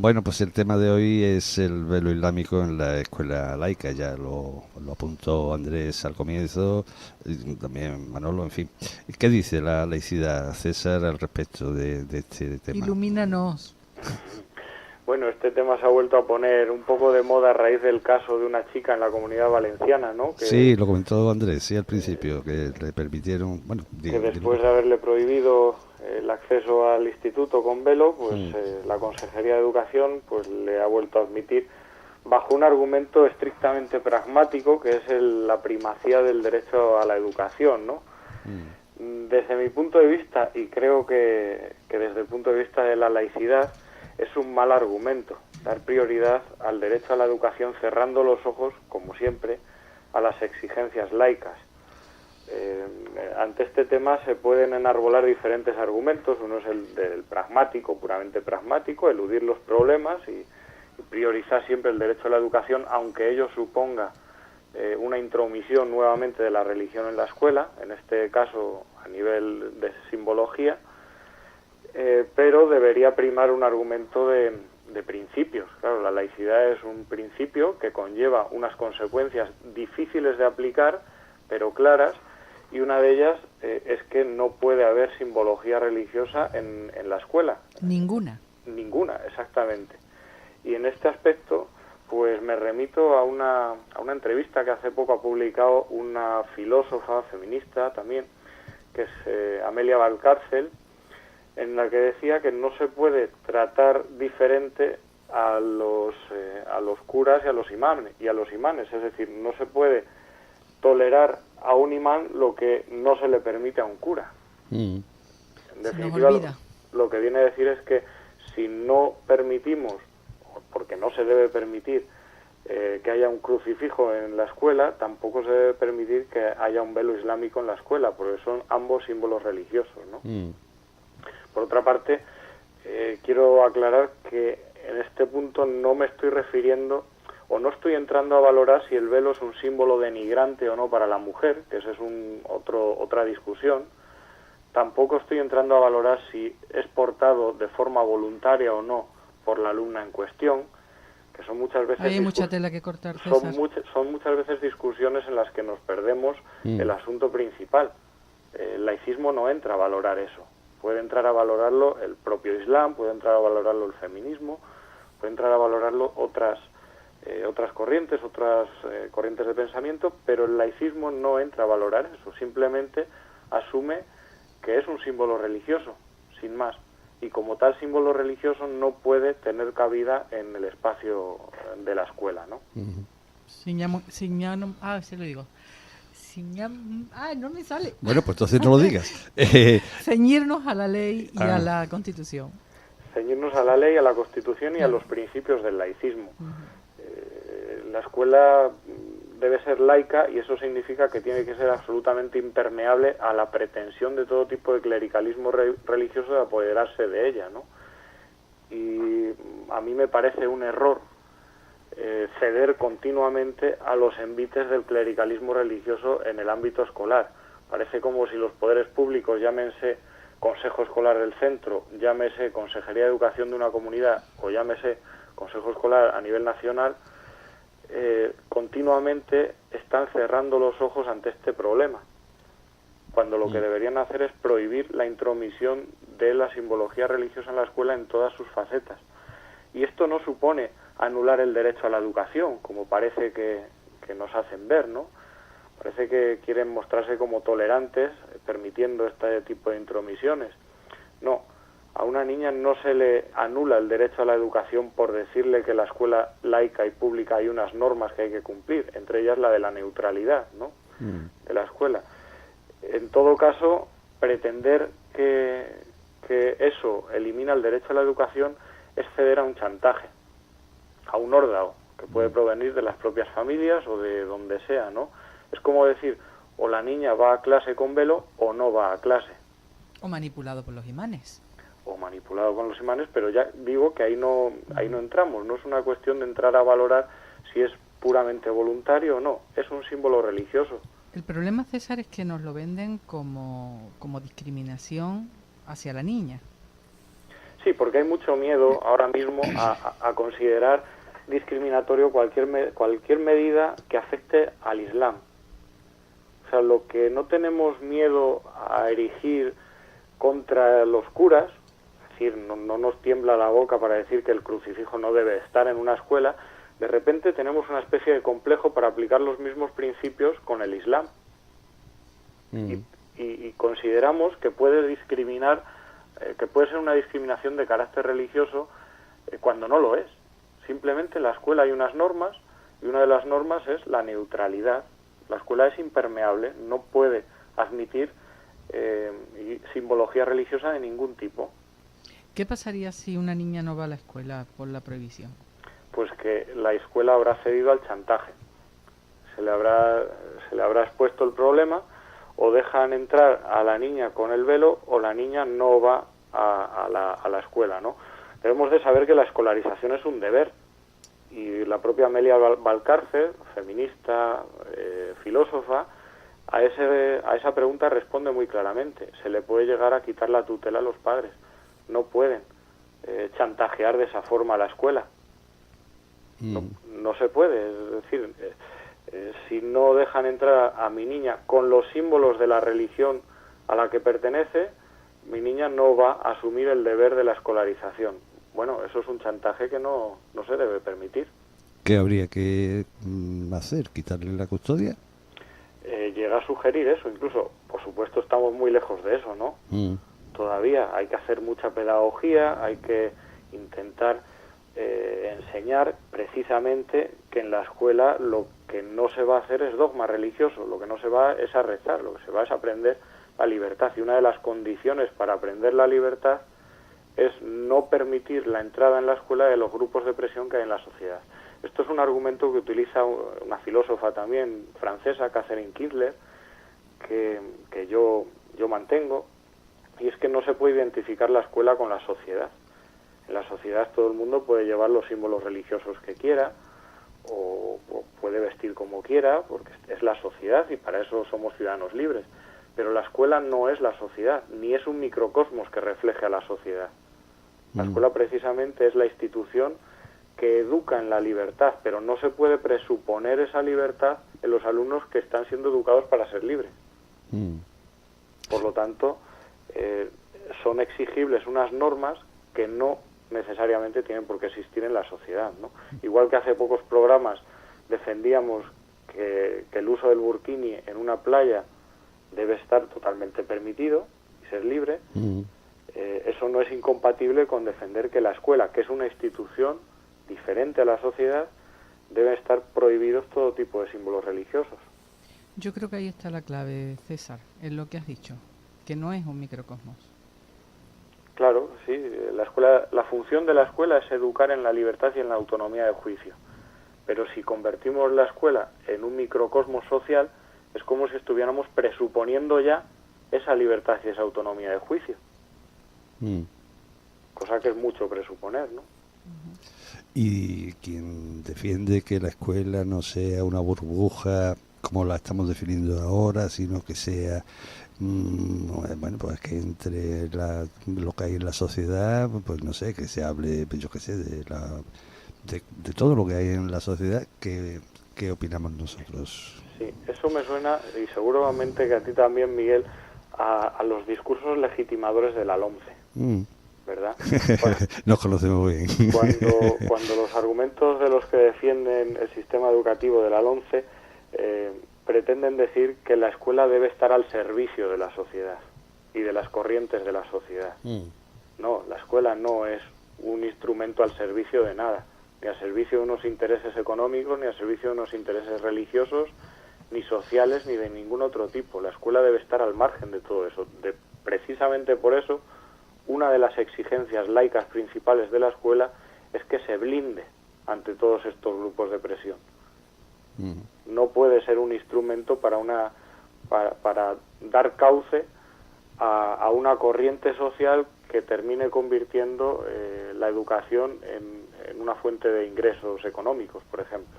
Bueno, pues el tema de hoy es el velo islámico en la escuela laica. Ya lo apuntó Andrés al comienzo, y también Manolo, en fin. ¿Qué dice la laicidad, César, al respecto de este tema? Ilumínanos. Bueno, este tema se ha vuelto a poner un poco de moda a raíz del caso de una chica en la Comunidad Valenciana, ¿no? Sí, lo comentó Andrés, sí, al principio, que le permitieron... Bueno, Que dilo. después de haberle prohibido el acceso al instituto con velo, pues Mm, la Consejería de Educación pues le ha vuelto a admitir bajo un argumento estrictamente pragmático, que es la primacía del derecho a la educación, ¿no? mm, Desde mi punto de vista, y creo que desde el punto de vista de la laicidad, es un mal argumento dar prioridad al derecho a la educación cerrando los ojos, como siempre, a las exigencias laicas. Eh, Ante este tema se pueden enarbolar diferentes argumentos. Uno es el del pragmático, puramente pragmático, eludir los problemas y priorizar siempre el derecho a la educación, aunque ello suponga una intromisión nuevamente de la religión en la escuela, en este caso a nivel de simbología, pero debería primar un argumento de principios. Claro, la laicidad es un principio que conlleva unas consecuencias difíciles de aplicar, pero claras, y una de ellas es que no puede haber simbología religiosa en la escuela. Ninguna. Ninguna, exactamente. Y en este aspecto, pues me remito a una entrevista que hace poco ha publicado una filósofa feminista también, que es Amelia Valcárcel, en la que decía que no se puede tratar diferente a los curas y a los imanes, es decir, no se puede tolerar a un imán lo que no se le permite a un cura. mm. En Se nos definitiva, olvida. lo que viene a decir es que si no permitimos, porque no se debe permitir, que haya un crucifijo en la escuela, tampoco se debe permitir que haya un velo islámico en la escuela, porque son ambos símbolos religiosos, ¿no? Mm. Por otra parte, quiero aclarar que en este punto no me estoy refiriendo o no estoy entrando a valorar si el velo es un símbolo denigrante o no para la mujer, que esa es otra discusión. Tampoco estoy entrando a valorar si es portado de forma voluntaria o no por la alumna en cuestión, que son muchas Ahí veces hay mucha tela que cortar, son, César. son muchas veces discusiones en las que nos perdemos Mm. el asunto principal. El laicismo no entra a valorar eso. Puede entrar a valorarlo el propio Islam, puede entrar a valorarlo el feminismo, puede entrar a valorarlo otras corrientes, corrientes de pensamiento, pero el laicismo no entra a valorar eso, simplemente asume que es un símbolo religioso, sin más, y como tal símbolo religioso no puede tener cabida en el espacio de la escuela, ¿no? Se lo digo. No me sale. Bueno, pues entonces no lo digas. Ceñirnos a la ley y a Ah, la Constitución. Ceñirnos a la ley, a la Constitución y a Claro. los principios del laicismo. Ujú. La escuela debe ser laica y eso significa que tiene que ser absolutamente impermeable a la pretensión de todo tipo de clericalismo religioso de apoderarse de ella, ¿no? Y a mí me parece un error ceder continuamente a los envites del clericalismo religioso en el ámbito escolar. Parece como si los poderes públicos, llámense Consejo Escolar del Centro, llámese Consejería de Educación de una comunidad o llámese Consejo Escolar a nivel nacional, continuamente están cerrando los ojos ante este problema, cuando lo que deberían hacer es prohibir la intromisión de la simbología religiosa en la escuela en todas sus facetas. Y esto no supone anular el derecho a la educación, como parece que nos hacen ver, ¿no? Parece que quieren mostrarse como tolerantes, permitiendo este tipo de intromisiones. No, a una niña no se le anula el derecho a la educación por decirle que en la escuela laica y pública hay unas normas que hay que cumplir, entre ellas la de la neutralidad, ¿no?, de la escuela. En todo caso, pretender que eso elimina el derecho a la educación es ceder a un chantaje, a un órdago que puede provenir de las propias familias o de donde sea, ¿no? Es como decir, o la niña va a clase con velo o no va a clase, O manipulado por los imanes. o manipulado con los imanes, pero ya digo que ahí no entramos, no es una cuestión de entrar a valorar si es puramente voluntario o no, es un símbolo religioso. El problema, César, es que nos lo venden como discriminación hacia la niña. Sí, porque hay mucho miedo ahora mismo a considerar discriminatorio cualquier medida que afecte al Islam. O sea, lo que no tenemos miedo a erigir contra los curas, es decir, no nos tiembla la boca para decir que el crucifijo no debe estar en una escuela, de repente tenemos una especie de complejo para aplicar los mismos principios con el Islam. Y consideramos que puede discriminar, que puede ser una discriminación de carácter religioso cuando no lo es. Simplemente en la escuela hay unas normas y una de las normas es la neutralidad. La escuela es impermeable, no puede admitir simbología religiosa de ningún tipo. ¿Qué pasaría si una niña no va a la escuela por la prohibición? Pues que la escuela habrá cedido al chantaje. Se le habrá expuesto el problema, o dejan entrar a la niña con el velo o la niña no va a la escuela, ¿no? Debemos de saber que la escolarización es un deber, y la propia Amelia Valcárcel, feminista, filósofa, a esa pregunta responde muy claramente. Se le puede llegar a quitar la tutela a los padres. No pueden chantajear de esa forma a la escuela. No se puede. Es decir, si no dejan entrar a mi niña con los símbolos de la religión a la que pertenece, mi niña no va a asumir el deber de la escolarización. Bueno, eso es un chantaje que no se debe permitir. ¿Qué habría que hacer? ¿Quitarle la custodia? Llega a sugerir eso, incluso, por supuesto, estamos muy lejos de eso, ¿no? Todavía hay que hacer mucha pedagogía, hay que intentar enseñar precisamente que en la escuela lo que no se va a hacer es dogma religioso, lo que no se va es a rezar, lo que se va es a aprender la libertad, y una de las condiciones para aprender la libertad es no permitir la entrada en la escuela de los grupos de presión que hay en la sociedad. Esto es un argumento que utiliza una filósofa también francesa, Catherine Kindler, que yo mantengo, y es que no se puede identificar la escuela con la sociedad. En la sociedad todo el mundo puede llevar los símbolos religiosos que quiera, o puede vestir como quiera, porque es la sociedad y para eso somos ciudadanos libres. Pero la escuela no es la sociedad, ni es un microcosmos que refleje a la sociedad. La escuela precisamente es la institución que educa en la libertad, pero no se puede presuponer esa libertad en los alumnos que están siendo educados para ser libres. Por lo tanto, son exigibles unas normas que no necesariamente tienen por qué existir en la sociedad, ¿no? Igual que hace pocos programas defendíamos que el uso del burkini en una playa debe estar totalmente permitido y ser libre, eso no es incompatible con defender que la escuela, que es una institución diferente a la sociedad, deben estar prohibidos todo tipo de símbolos religiosos. Yo creo que ahí está la clave, César, en lo que has dicho, que no es un microcosmos. Claro, sí, la función de la escuela es educar en la libertad y en la autonomía de juicio. Pero si convertimos la escuela en un microcosmos social, es como si estuviéramos presuponiendo ya esa libertad y esa autonomía de juicio. Cosa que es mucho presuponer, ¿no? Y quien defiende que la escuela no sea una burbuja como la estamos definiendo ahora, sino que sea bueno, pues que entre lo que hay en la sociedad, pues no sé, que se hable, yo qué sé, de todo lo que hay en la sociedad. ¿Qué opinamos nosotros? Sí, eso me suena, y seguramente que a ti también, Miguel, a los discursos legitimadores de la LOMCE, ¿verdad? Nos conocemos bien. Cuando los argumentos de los que defienden el sistema educativo de la LOMCE pretenden decir que la escuela debe estar al servicio de la sociedad y de las corrientes de la sociedad. No, la escuela no es un instrumento al servicio de nada, ni al servicio de unos intereses económicos, ni al servicio de unos intereses religiosos, ni sociales, ni de ningún otro tipo. La escuela debe estar al margen de todo eso. Precisamente por eso, una de las exigencias laicas principales de la escuela es que se blinde ante todos estos grupos de presión. No puede ser un instrumento para dar cauce a una corriente social que termine convirtiendo la educación en una fuente de ingresos económicos, por ejemplo.